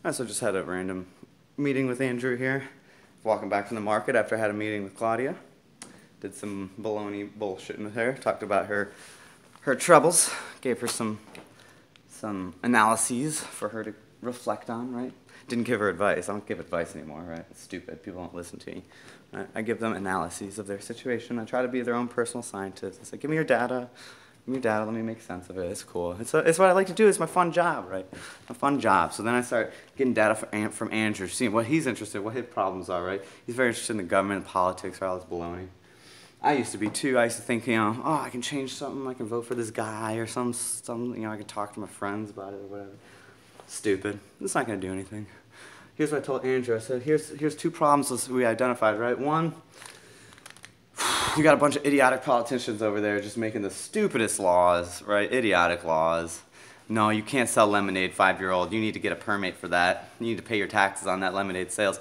I also just had a random meeting with Andrew here. Walking back from the market after I had a meeting with Claudia. Did some baloney bullshitting with her. Talked about her troubles. Gave her some analyses for her to reflect on, right? Didn't give her advice. I don't give advice anymore, right? It's stupid. People don't listen to me. Right? I give them analyses of their situation. I try to be their own personal scientist. I say, give me your data. Give me your data. Let me make sense of it. It's cool. It's what I like to do. It's my fun job, right? A fun job. So then I start getting data from Andrew, seeing what he's interested in, what his problems are, right? He's very interested in the government, politics, all this baloney. I used to be too. I used to think, oh, I can change something. I can vote for this guy or some, I can talk to my friends about it or whatever. Stupid. It's not going to do anything. Here's what I told Andrew. I said, here's two problems we identified, right? One, you got a bunch of idiotic politicians over there just making the stupidest laws, right? Idiotic laws. No, you can't sell lemonade, 5-year-old. You need to get a permit for that. You need to pay your taxes on that lemonade sales.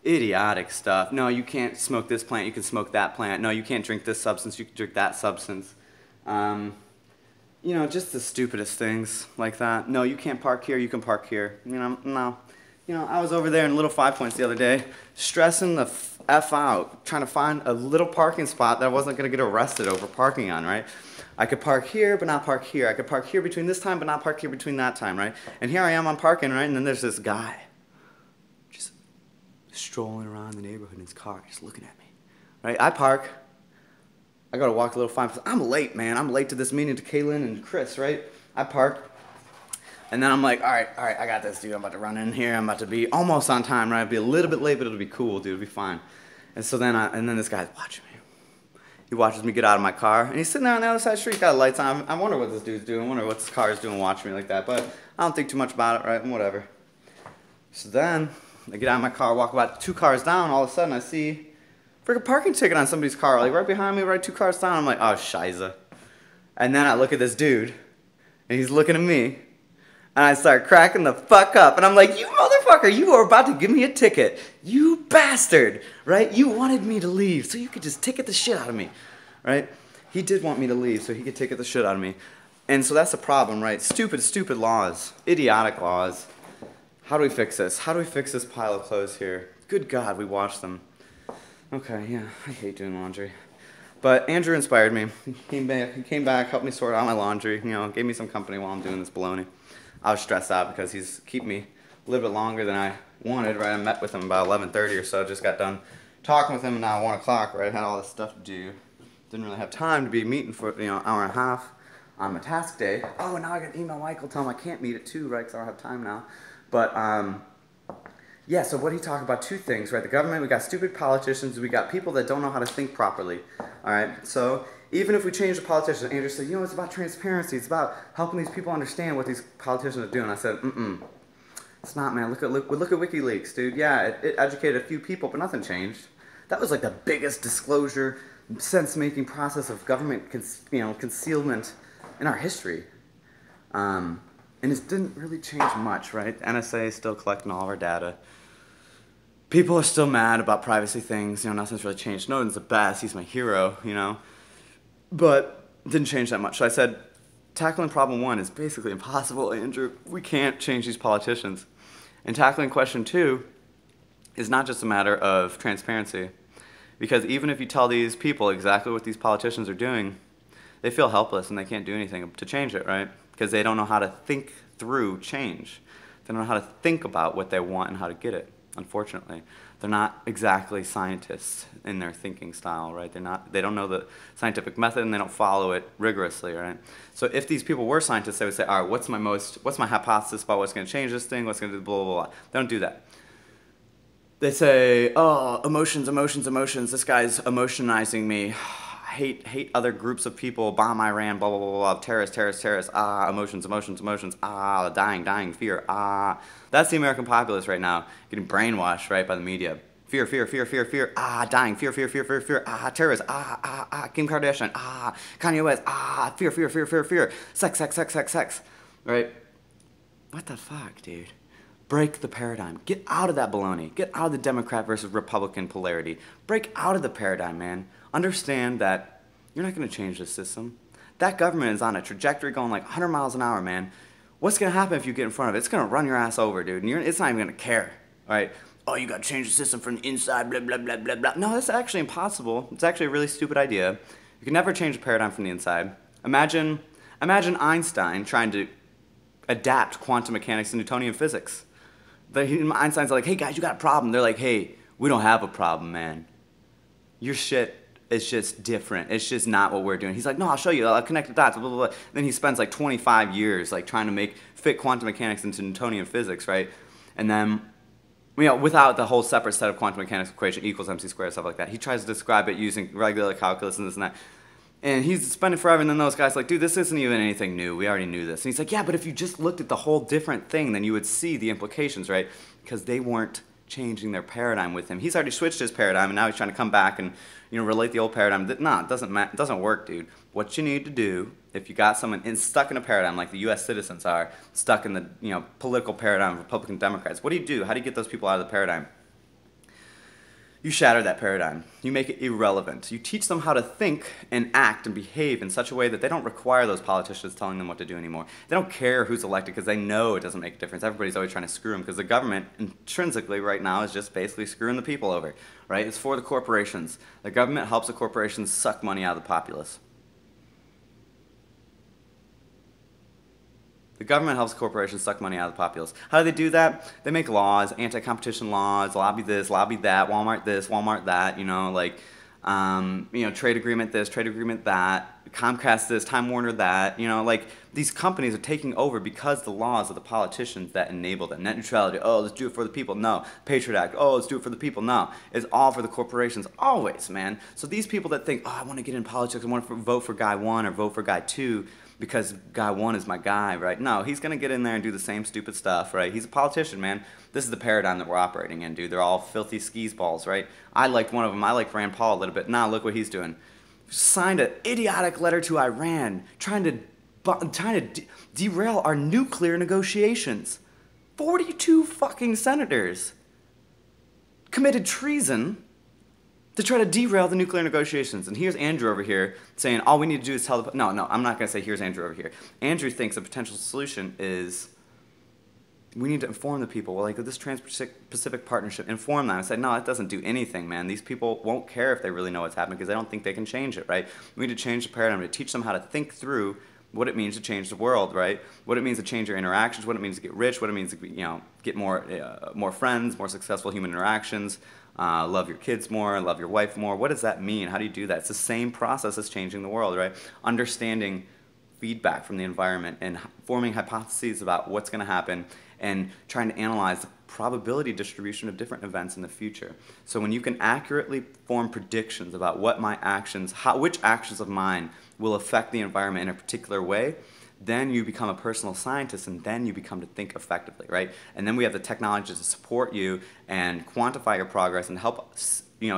Idiotic stuff. No, you can't smoke this plant, you can smoke that plant. No, you can't drink this substance, you can drink that substance. Just the stupidest things like that. No, you can't park here, you can park here. No. I was over there in Little 5 Points the other day, stressing the F out, trying to find a little parking spot that I wasn't going to get arrested over parking on, right? I could park here, but not park here. I could park here between this time, but not park here between that time, right? And here I am, I'm parking, right? And then there's this guy just strolling around the neighborhood in his car, just looking at me, right? I park. I got to walk a little 5 Points. I'm late, man. I'm late to this meeting to Kaylin and Chris, right? I park. And then I'm like, all right, I got this, dude. I'm about to run in here. I'm about to be almost on time, right? I'll be a little bit late, but it'll be cool, dude. It'll be fine. And so then this guy's watching me. He watches me get out of my car, and he's sitting there on the other side of the street, got lights on. I wonder what this dude's doing. I wonder what this car is doing watching me like that. But I don't think too much about it, right? And whatever. So then I get out of my car, walk about 2 cars down. All of a sudden, I see a freaking parking ticket on somebody's car, like right behind me, right 2 cars down. I'm like, oh, shiza. And then I look at this dude, and he's looking at me. And I start cracking the fuck up. And I'm like, you motherfucker, you are about to give me a ticket. You bastard, right? You wanted me to leave so you could just ticket the shit out of me, right? He did want me to leave so he could ticket the shit out of me. And so that's the problem, right? Stupid laws. Idiotic laws. How do we fix this? How do we fix this pile of clothes here? Good God, we wash them. Okay, yeah, I hate doing laundry. But Andrew inspired me. He came back, helped me sort out my laundry, gave me some company while I'm doing this baloney. I was stressed out because he's keeping me a little bit longer than I wanted, right? I met with him about 11:30 or so, just got done talking with him, and now 1 o'clock, right? I had all this stuff to do. Didn't really have time to be meeting for, an hour and a half on my task day. Oh, and now I got to email Michael, tell him I can't meet at 2, right? Because I don't have time now. But, yeah, so what he talked about, 2 things, right? The government, we got stupid politicians, we got people that don't know how to think properly, all right? So even if we change the politicians, Andrew said, it's about transparency, it's about helping these people understand what these politicians are doing. I said, it's not, man. Look at WikiLeaks, dude. Yeah, it educated a few people, but nothing changed. That was like the biggest disclosure, sense-making process of government concealment in our history. And it didn't really change much, right? The NSA is still collecting all of our data. People are still mad about privacy things. Nothing's really changed. Snowden's the best. He's my hero, But it didn't change that much. So I said, tackling problem 1 is basically impossible, Andrew. We can't change these politicians. And tackling question 2 is not just a matter of transparency. Because even if you tell these people exactly what these politicians are doing, they feel helpless and they can't do anything to change it, right? Because they don't know how to think through change. They don't know how to think about what they want and how to get it, unfortunately. They're not exactly scientists in their thinking style, right? They don't know the scientific method and they don't follow it rigorously, right? So if these people were scientists, they would say, all right, what's my hypothesis about what's going to change this thing? What's going to do blah, blah, blah. They don't do that. They say, oh, emotions. This guy's emotionizing me. Hate other groups of people, bomb Iran, blah, blah, blah, blah, terrorists, emotions, dying, fear, That's the American populace right now, getting brainwashed, right, by the media. Fear, dying, fear, terrorists, Kim Kardashian, Kanye West, fear, sex, right? What the fuck, dude? Break the paradigm. Get out of that baloney. Get out of the Democrat versus Republican polarity. Break out of the paradigm, man. Understand that you're not going to change the system. That government is on a trajectory going like 100 miles an hour, man. what's going to happen if you get in front of it? It's going to run your ass over, dude. And it's not even going to care, right? Oh, you got to change the system from the inside, blah, blah, blah, blah, blah. No, that's actually impossible. It's actually a really stupid idea. You can never change a paradigm from the inside. Imagine Einstein trying to adapt quantum mechanics to Newtonian physics. Einstein's like, hey, guys, you got a problem. They're like, hey, we don't have a problem, man. Your shit is just different. It's just not what we're doing. He's like, no, I'll show you. I'll connect the dots, blah, blah, blah. Then he spends like 25 years like trying to fit quantum mechanics into Newtonian physics, right? And then, without the whole separate set of quantum mechanics equation equals mc squared, stuff like that. He tries to describe it using regular calculus and this and that. And he's spending forever, and then those guys are like, dude, this isn't even anything new. We already knew this. And he's like, yeah, but if you just looked at the whole different thing, then you would see the implications, right? Because they weren't changing their paradigm with him. He's already switched his paradigm, and now he's trying to come back and relate the old paradigm. No, it doesn't work, dude. What you need to do, if you got someone stuck in a paradigm like the U.S. citizens are, stuck in the political paradigm of Republican Democrats, what do? How do you get those people out of the paradigm? You shatter that paradigm. You make it irrelevant. You teach them how to think and act and behave in such a way that they don't require those politicians telling them what to do anymore. They don't care who's elected because they know it doesn't make a difference. Everybody's always trying to screw them because the government intrinsically right now is just basically screwing the people over, right? It's for the corporations. The government helps the corporations suck money out of the populace. The government helps corporations suck money out of the populace. How do they do that? They make laws, anti-competition laws, lobby this, lobby that, Walmart this, Walmart that, trade agreement this, trade agreement that, Comcast this, Time Warner that, these companies are taking over because the laws of the politicians that enable them. Net neutrality, oh, let's do it for the people, no. Patriot Act, oh, let's do it for the people, no. It's all for the corporations, always, man. So these people that think, oh, I want to get in politics, I want to vote for guy one or vote for guy two, because guy one is my guy, right? No, he's going to get in there and do the same stupid stuff, right? He's a politician, man. This is the paradigm that we're operating in, dude. They're all filthy skis balls, right? I liked one of them. I liked Rand Paul a little bit. Now look what he's doing. Signed an idiotic letter to Iran trying to derail our nuclear negotiations. 42 fucking senators committed treason to try to derail the nuclear negotiations. And here's Andrew over here saying, all we need to do is tell the... No, I'm not going to say here's Andrew over here. Andrew thinks a potential solution is we need to inform the people. Well, like this Trans-Pacific Partnership, inform them. I said, no, it doesn't do anything, man. These people won't care if they really know what's happening because they don't think they can change it, right? We need to change the paradigm to teach them how to think through what it means to change the world, right? What it means to change your interactions, what it means to get rich, what it means to get more friends, more successful human interactions, love your kids more, love your wife more. What does that mean? How do you do that? It's the same process as changing the world, right? Understanding feedback from the environment and forming hypotheses about what's going to happen and trying to analyze the probability distribution of different events in the future. So when you can accurately form predictions about what my actions, which actions of mine will affect the environment in a particular way, then you become a personal scientist, and then you become to think effectively, right? And then we have the technology to support you and quantify your progress and help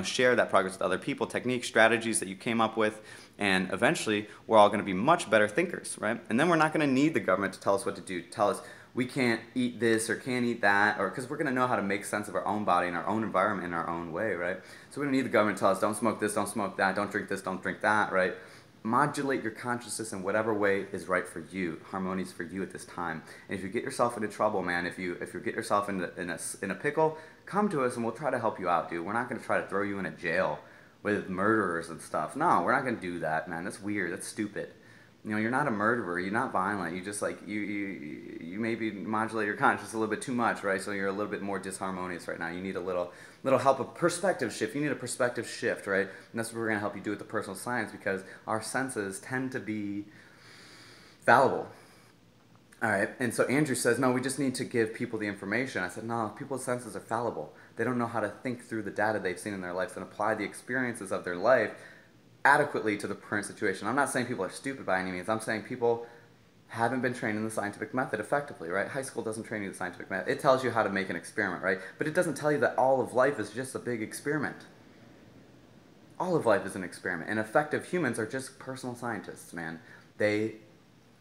share that progress with other people, techniques, strategies that you came up with, and eventually we're all going to be much better thinkers, right? And then we're not going to need the government to tell us what to do, tell us we can't eat this or can't eat that, or because we're going to know how to make sense of our own body and our own environment in our own way, right? So we don't need the government to tell us don't smoke this, don't smoke that, don't drink this, don't drink that, right? Modulate your consciousness in whatever way is right for you, harmonious for you at this time. And if you get yourself into trouble, man, if you get yourself in a pickle, come to us and we'll try to help you out, dude. We're not going to try to throw you in a jail with murderers and stuff. No, we're not going to do that, man. That's weird. That's stupid. You're not a murderer. You're not violent. You just you maybe modulate your consciousness a little bit too much, right? So you're a little bit more disharmonious right now. You need a little help, a perspective shift. You need a perspective shift, right? And that's what we're going to help you do with the personal science, because our senses tend to be fallible. All right, and so Andrew says, no, we just need to give people the information. I said, no, people's senses are fallible. They don't know how to think through the data they've seen in their lives and apply the experiences of their life adequately to the current situation. I'm not saying people are stupid by any means. I'm saying people haven't been trained in the scientific method effectively, right? High school doesn't train you in the scientific method. It tells you how to make an experiment, right? But it doesn't tell you that all of life is just a big experiment. All of life is an experiment. And effective humans are just personal scientists, man. They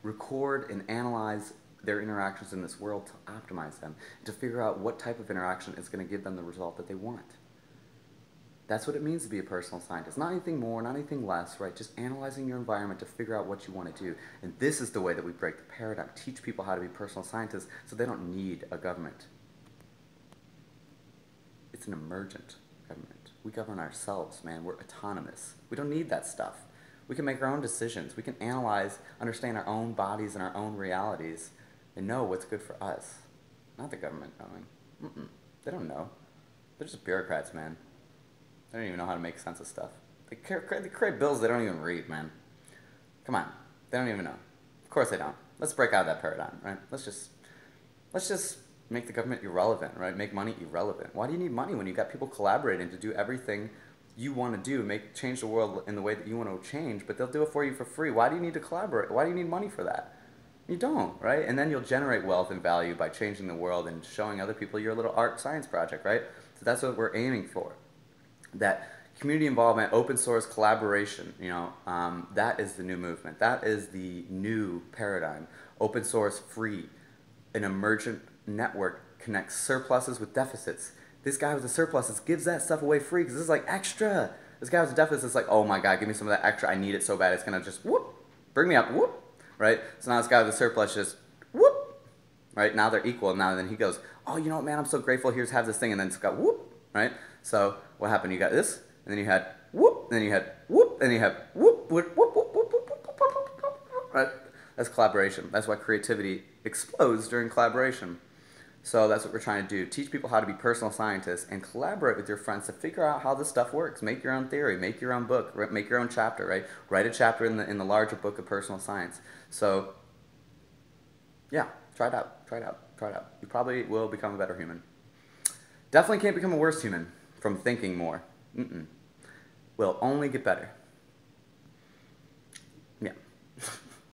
record and analyze their interactions in this world to optimize them, to figure out what type of interaction is going to give them the result that they want. That's what it means to be a personal scientist. Not anything more, not anything less, right? Just analyzing your environment to figure out what you want to do. And this is the way that we break the paradigm. Teach people how to be personal scientists so they don't need a government. It's an emergent government. We govern ourselves, man. We're autonomous. We don't need that stuff. We can make our own decisions. We can analyze, understand our own bodies and our own realities and know what's good for us. Not the government knowing. They don't know. They're just bureaucrats, man. They don't even know how to make sense of stuff. They create bills they don't even read, man. Come on. They don't even know. Of course they don't. Let's break out of that paradigm, right? Let's just make the government irrelevant, right? Make money irrelevant. Why do you need money when you got people collaborating to do everything you want to do, change the world in the way that you want to change, but they'll do it for you for free? Why do you need to collaborate? Why do you need money for that? You don't, right? And then you'll generate wealth and value by changing the world and showing other people your little art science project, right? So that's what we're aiming for. That community involvement, open source collaboration, that is the new movement. That is the new paradigm. Open source, free, an emergent network connects surpluses with deficits. This guy with the surpluses gives that stuff away free because this is like extra. This guy with the deficits is like, oh my God, give me some of that extra. I need it so bad. It's going to just whoop, bring me up, whoop, right? So now this guy with the surplus just whoop, right? Now they're equal. And now then he goes, oh, you know what, man, I'm so grateful. Here's have this thing. And then it's got whoop, right? So what happened? You got this, and then you had whoop, and then you had whoop, and then you had whoop, whoop, whoop, whoop, whoop, whoop, whoop, whoop, whoop, right? That's collaboration. That's why creativity explodes during collaboration. So that's what we're trying to do. Teach people how to be personal scientists and collaborate with your friends to figure out how this stuff works. Make your own theory. Make your own book. Make your own chapter, right? Write a chapter in the larger book of personal science. So, yeah, try it out. Try it out. Try it out. You probably will become a better human. Definitely can't become a worse human from thinking more. We'll only get better.